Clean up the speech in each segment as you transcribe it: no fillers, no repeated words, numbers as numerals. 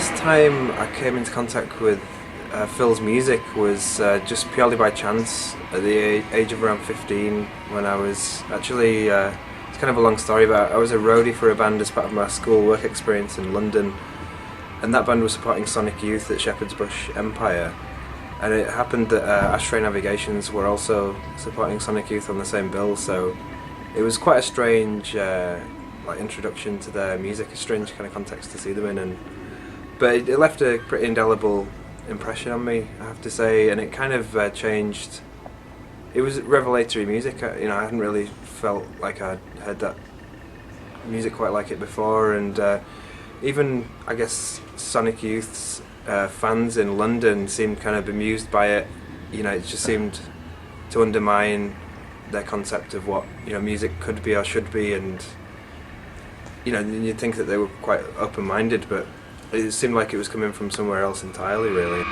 first time I came into contact with Phil's music was just purely by chance at the age of around 15, when I was actually, it's kind of a long story, but I was a roadie for a band as part of my school work experience in London, and that band was supporting Sonic Youth at Shepherd's Bush Empire, and it happened that Ashtray Navigations were also supporting Sonic Youth on the same bill, so it was quite a strange like introduction to their music, a strange kind of context to see them in, but it left a pretty indelible impression on me, I have to say, and it kind of changed. It was revelatory music. You know, I hadn't really felt like I'd heard that music quite like it before, and even I guess Sonic Youth's fans in London seemed kind of bemused by it. You know, it just seemed to undermine their concept of what, you know, music could be or should be, and you know, you'd think that they were quite open-minded, but it seemed like it was coming from somewhere else entirely, really.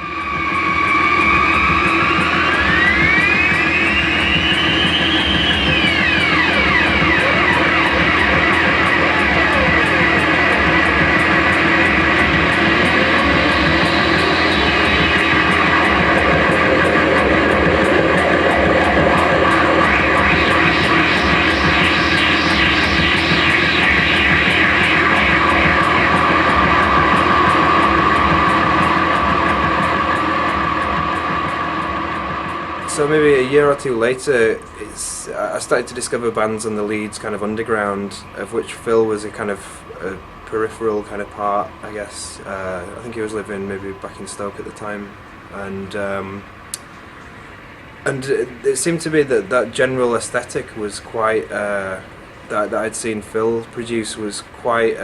So maybe a year or two later, I started to discover bands on the Leeds kind of underground, of which Phil was a kind of a peripheral kind of part, I guess. I think he was living maybe back in Stoke at the time, and it seemed to be that general aesthetic was quite that I'd seen Phil produce was quite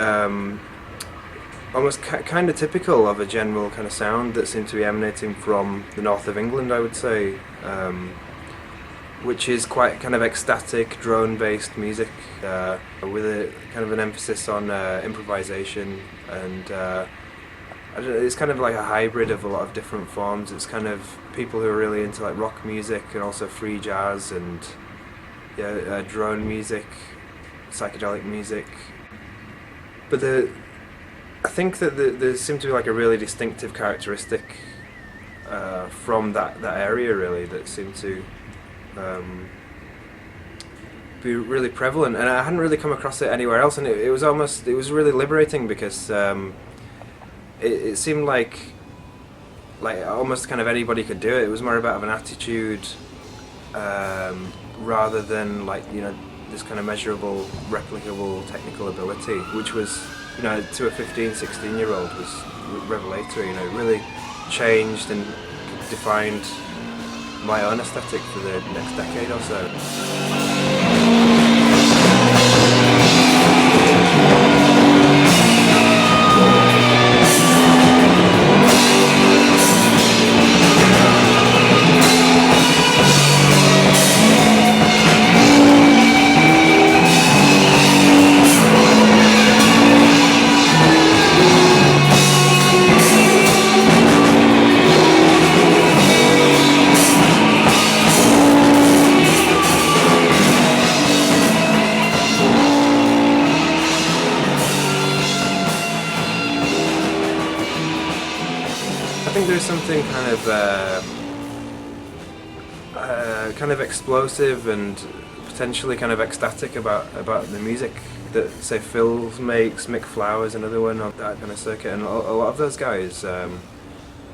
almost kind of typical of a general kind of sound that seemed to be emanating from the north of England, I would say, which is quite kind of ecstatic, drone-based music with a kind of an emphasis on improvisation, and I don't know, it's kind of like a hybrid of a lot of different forms. It's kind of people who are really into like rock music and also free jazz and drone music, psychedelic music, but I think that there seemed to be like a really distinctive characteristic from that area, really, that seemed to be really prevalent, and I hadn't really come across it anywhere else, and it was really liberating, because it seemed like almost kind of anybody could do it. It was more about an attitude rather than like, you know, this kind of measurable, replicable technical ability, which was, you know, to a 15, 16-year-old was revelatory. You know, it really changed and defined my own aesthetic for the next decade or so. I think there's something kind of explosive and potentially kind of ecstatic about the music that, say, Phil makes. Mick Flower's another one on that kind of circuit, and a lot of those guys.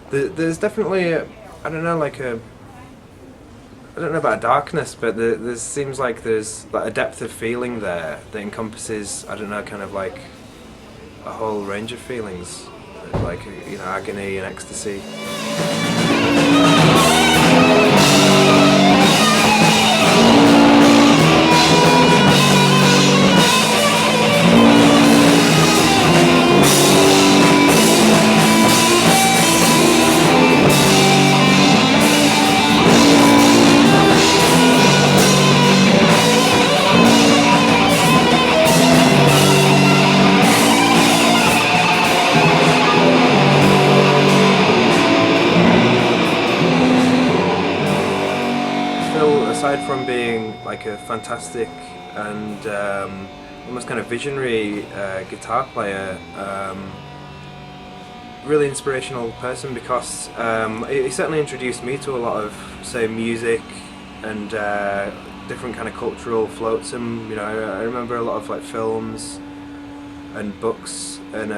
There's definitely I don't know about darkness, but there seems like there's like a depth of feeling there that encompasses, I don't know, kind of like a whole range of feelings, like, you know, agony and ecstasy. Aside from being like a fantastic and almost kind of visionary guitar player, really inspirational person because he certainly introduced me to a lot of, say, music and different kind of cultural flotsam. You know, I remember a lot of like films and books and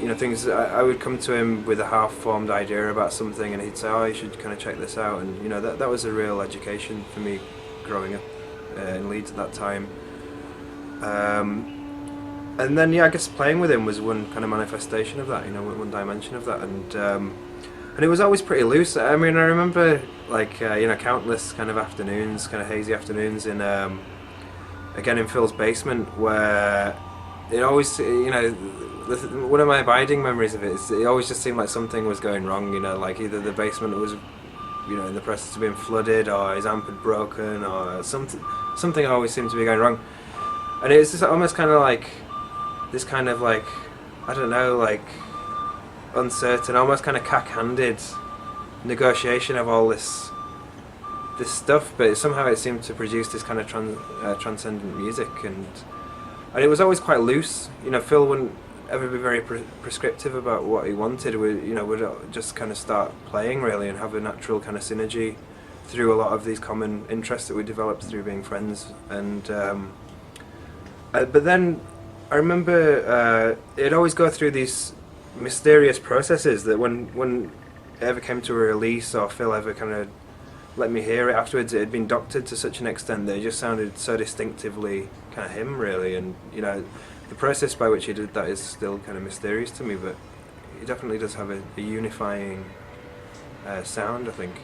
you know, things. I would come to him with a half-formed idea about something, and he'd say, "Oh, you should kind of check this out." And you know, that was a real education for me growing up in Leeds at that time. And then, yeah, I guess playing with him was one kind of manifestation of that, you know, one dimension of that, and it was always pretty loose. I mean, I remember, like, you know, countless kind of afternoons, kind of hazy afternoons in, again, in Phil's basement, where it always, you know, one of my abiding memories of it is it always just seemed like something was going wrong, you know, like either the basement was, you know, in the process of being flooded, or his amp had broken, or something always seemed to be going wrong. And it was just almost kind of like this kind of like, I don't know, like uncertain, almost kind of cack-handed negotiation of all this stuff, but somehow it seemed to produce this kind of transcendent music, and it was always quite loose. You know, Phil wouldn't ever be very prescriptive about what he wanted. You know, would just kind of start playing really and have a natural kind of synergy through a lot of these common interests that we developed through being friends. And but then I remember it'd always go through these mysterious processes that when it ever came to a release, or Phil ever kind of let me hear it afterwards, it had been doctored to such an extent that it just sounded so distinctively kind of him, really. And you know, the process by which he did that is still kind of mysterious to me, but he definitely does have a unifying sound, I think.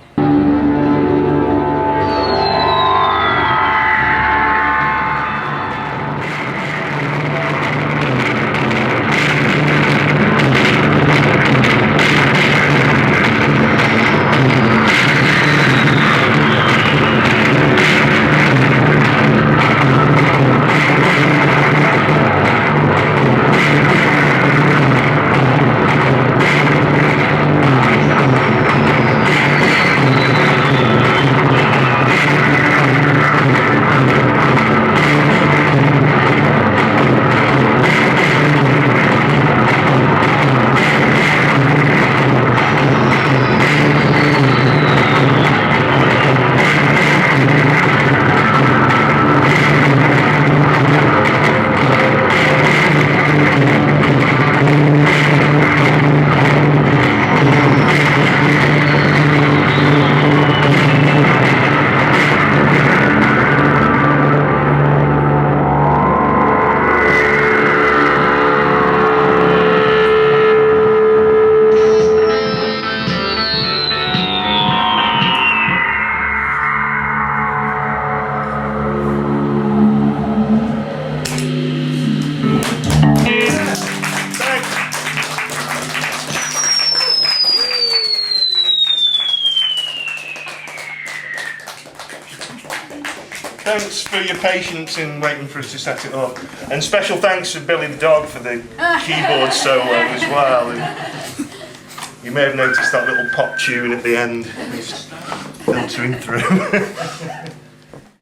Thanks for your patience in waiting for us to set it up, and special thanks to Billy the dog for the keyboard solo as well. And you may have noticed that little pop tune at the end, just filtering through.